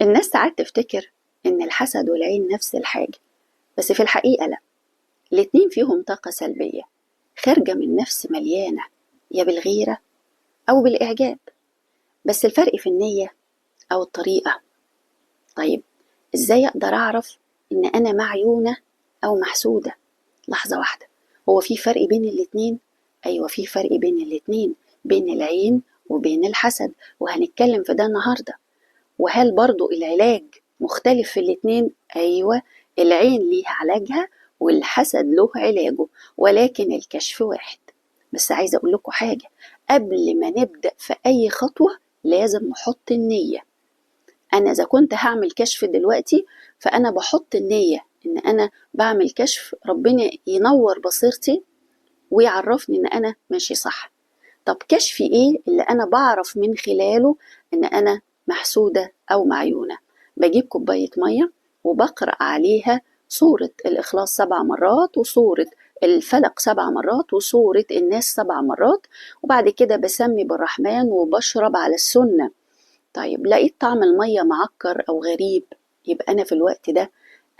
الناس ساعات تفتكر إن الحسد والعين نفس الحاجة، بس في الحقيقة لا. الاتنين فيهم طاقة سلبية خارجة من نفس مليانة، يا بالغيرة أو بالإعجاب، بس الفرق في النية أو الطريقة. طيب إزاي أقدر أعرف إن أنا معيونة أو محسودة؟ لحظة واحدة، هو في فرق بين الاتنين؟ أيوة في فرق بين الاتنين، بين العين وبين الحسد، وهنتكلم في ده النهاردة. وهل برضو العلاج مختلف في الاتنين؟ أيوة، العين ليها علاجها والحسد له علاجه، ولكن الكشف واحد. بس عايزة أقول لكم حاجة، قبل ما نبدأ في أي خطوة لازم نحط النية. أنا إذا كنت هعمل كشف دلوقتي فأنا بحط النية إن أنا بعمل كشف، ربنا ينور بصيرتي ويعرفني إن أنا ماشي صح. طب كشفي إيه اللي أنا بعرف من خلاله إن أنا محسودة أو معيونة؟ بجيب كوباية مية وبقرأ عليها سورة الإخلاص 7 مرات، وسورة الفلق 7 مرات، وسورة الناس 7 مرات، وبعد كده بسمي بالرحمن وبشرب على السنة. طيب لقيت طعم المية معكر أو غريب، يبقى أنا في الوقت ده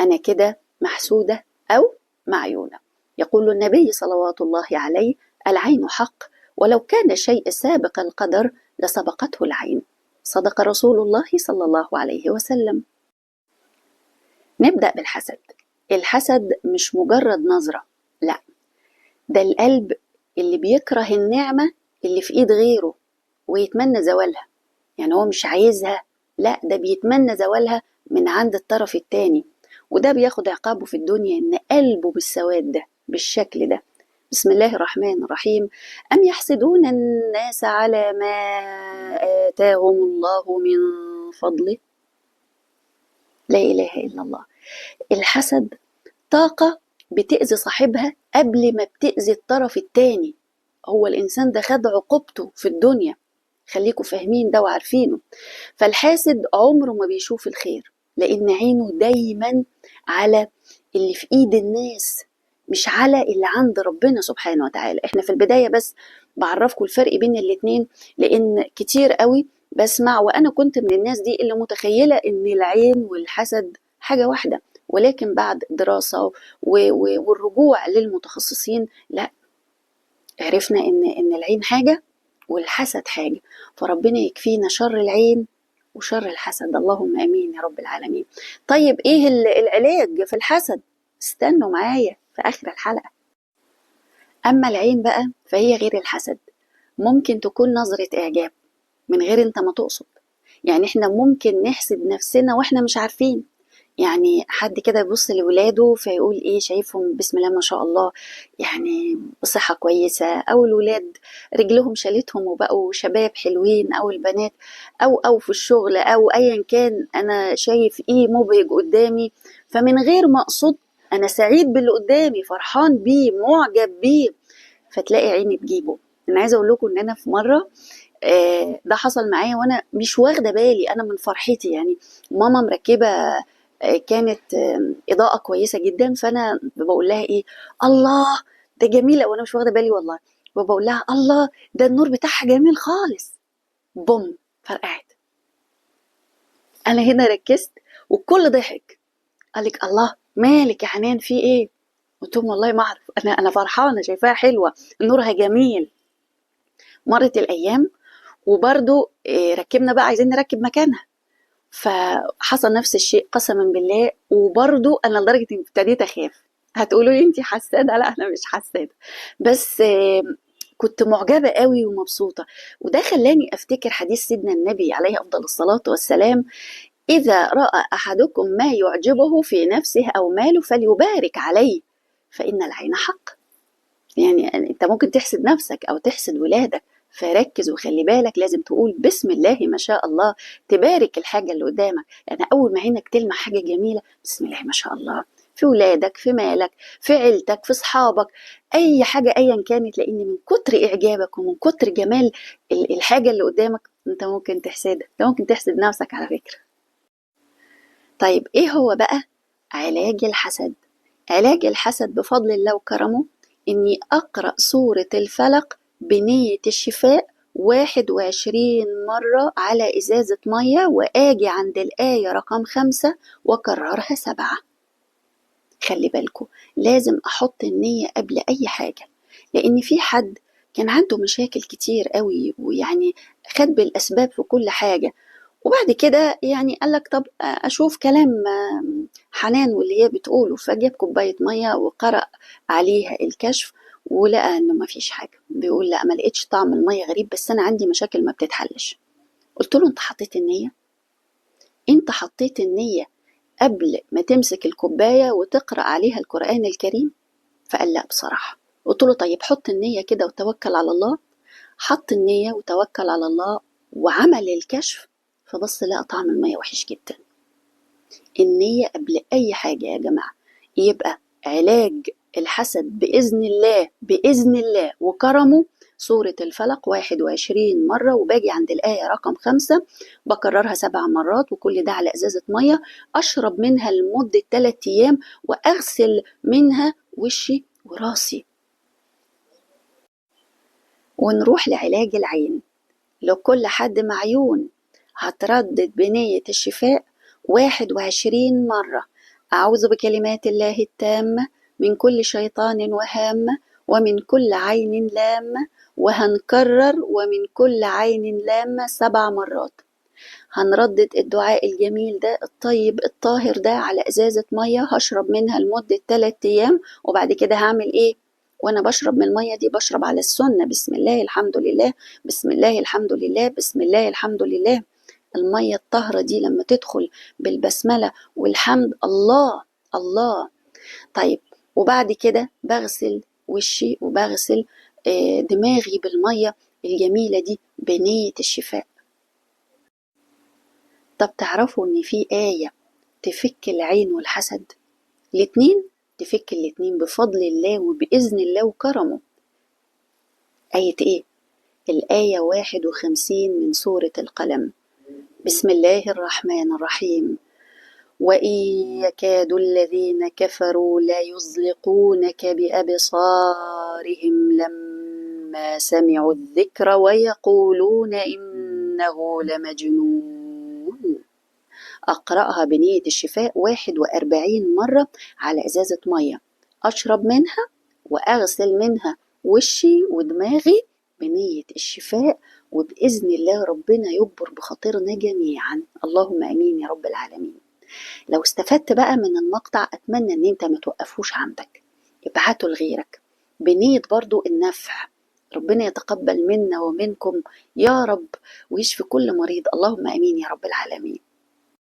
أنا كده محسودة أو معيونة. يقول النبي صلوات الله عليه: العين حق، ولو كان شيء سابق القدر لسبقته العين. صدق رسول الله صلى الله عليه وسلم. نبدأ بالحسد. الحسد مش مجرد نظرة، لا، ده القلب اللي بيكره النعمة اللي في إيد غيره ويتمنى زوالها. يعني هو مش عايزها، لا، ده بيتمنى زوالها من عند الطرف التاني، وده بياخد عقابه في الدنيا إن قلبه بالسواد ده بالشكل ده. بسم الله الرحمن الرحيم: أم يحسدون الناس على ما آتاهم الله من فضله. لا إله إلا الله. الحسد طاقة بتأذي صاحبها قبل ما بتأذي الطرف التاني. هو الإنسان ده خد عقوبته في الدنيا، خليكم فاهمين ده وعارفينه. فالحاسد عمره ما بيشوف الخير، لأن عينه دايما على اللي في إيد الناس، مش على اللي عند ربنا سبحانه وتعالى. احنا في البداية بس بعرفكم الفرق بين الاتنين، لأن كتير قوي بسمع، وأنا كنت من الناس دي اللي متخيلة إن العين والحسد حاجة واحدة، ولكن بعد دراسة والرجوع للمتخصصين لا، عرفنا إن العين حاجة والحسد حاجة. فربنا يكفينا شر العين وشر الحسد، اللهم امين يا رب العالمين. طيب ايه العلاج في الحسد؟ استنوا معايا في اخر الحلقة. اما العين بقى فهي غير الحسد، ممكن تكون نظرة اعجاب من غير انت ما تقصد. يعني احنا ممكن نحسد نفسنا واحنا مش عارفين. يعني حد كده يبص لولاده فيقول ايه، شايفهم بسم الله ما شاء الله يعني بصحة كويسة، او الولاد رجلهم شالتهم وبقوا شباب حلوين، او البنات او في الشغل او ايا كان، انا شايف ايه مبهج قدامي، فمن غير ما اقصد انا سعيد باللي قدامي، فرحان بيه، معجب بيه، فتلاقي عيني تجيبه. انا عايزه اقول لكم ان انا في مره ده حصل معايا وانا مش واخده بالي، انا من فرحتي يعني ماما مركبه كانت اضاءه كويسه جدا، فانا بقول لها ايه، الله ده جميله، وانا مش واخده بالي والله، وبقول لها الله ده النور بتاعها جميل خالص، بوم فرقعت. انا هنا ركزت والكل ضحك، قال لك الله مالك يا حنان في ايه؟ قلت لهم والله ما اعرف، انا فرحانه شايفاها حلوه نورها جميل. مرت الايام وبرضو ركبنا بقى، عايزين نركب مكانها، فحصل نفس الشيء قسما بالله، وبرضو انا لدرجه اني ابتديت اخاف. هتقولوا لي انت حساده؟ لا انا مش حساده، بس كنت معجبه قوي ومبسوطه. وده خلاني افتكر حديث سيدنا النبي عليه افضل الصلاه والسلام: اذا راى احدكم ما يعجبه في نفسه او ماله فليبارك عليه فان العين حق. يعني انت ممكن تحسد نفسك او تحسد ولادك، فركز وخلي بالك، لازم تقول بسم الله ما شاء الله، تبارك الحاجة اللي قدامك. يعني أول ما عينك تلمح حاجة جميلة بسم الله ما شاء الله، في ولادك، في مالك، في عيلتك، في صحابك، أي حاجة أيا كانت، لأن من كتر إعجابك ومن كتر جمال الحاجة اللي قدامك أنت ممكن تحسدها، أنت ممكن تحسد نفسك على فكرة. طيب إيه هو بقى علاج الحسد؟ علاج الحسد بفضل الله وكرمه إني أقرأ سورة الفلق بنية الشفاء 21 مرة على إزازة مية، وآجي عند الآية رقم 5 وأكررها 7. خلي بالكم، لازم أحط النية قبل أي حاجة، لأن في حد كان عنده مشاكل كتير قوي، ويعني خد بالأسباب في كل حاجة، وبعد كده يعني قال لك طب أشوف كلام حنان واللي هي بتقوله، فجاب كوباية مية وقرأ عليها الكشف ولقى إنه ما فيش حاجة. بيقول لا، ما لقيتش طعم المية غريب، بس أنا عندي مشاكل ما بتتحلش. قلت له أنت حطيت النية؟ أنت حطيت النية قبل ما تمسك الكوباية وتقرأ عليها القرآن الكريم؟ فقال لا بصراحة. قلت له طيب حط النية كده وتوكل على الله. حط النية وتوكل على الله وعمل الكشف، فبص لقى طعم المية وحش جدا. النية قبل أي حاجة يا جماعة. يبقى علاج الحسد بإذن الله، بإذن الله وكرمه، سورة الفلق 21 مرة، وباجي عند الآية رقم 5 بكررها 7 مرات، وكل ده على إزازة مية أشرب منها لمدة 3 أيام، وأغسل منها وشي وراسي. ونروح لعلاج العين. لو كل حد معيون هتردد بنية الشفاء 21 مرة: أعوذ بكلمات الله التامة من كل شيطان وهامة ومن كل عين لامة. وهنكرر ومن كل عين لامة 7 مرات. هنردد الدعاء الجميل ده الطيب الطاهر ده على إزازة مية، هشرب منها لمدة 3 أيام، وبعد كده هعمل إيه؟ وأنا بشرب من المية دي بشرب على السنة: بسم الله الحمد لله، بسم الله الحمد لله، بسم الله الحمد لله. المية الطاهرة دي لما تدخل بالبسملة والحمد، الله الله. طيب، وبعد كده بغسل وشي وبغسل دماغي بالمية الجميلة دي بنية الشفاء. طب تعرفوا ان في آية تفك العين والحسد؟ الاتنين، تفك الاتنين بفضل الله وبإذن الله وكرمه. آية ايه؟ الآية 51 من سورة القلم. بسم الله الرحمن الرحيم: وإن يكاد الذين كفروا لا يزلقونك بأبصارهم لما سمعوا الذكر ويقولون إنه لمجنون. أقرأها بنية الشفاء 41 مرة على إزازة مية، أشرب منها وأغسل منها وشي ودماغي بنية الشفاء، وبإذن الله ربنا يجبر بخاطرنا جميعا. اللهم أمين يا رب العالمين. لو استفدت بقى من المقطع، أتمنى أن أنت ما توقفوش عندك، ابعته لغيرك بنية برضو النفع. ربنا يتقبل منا ومنكم يا رب، ويشفي كل مريض. اللهم أمين يا رب العالمين.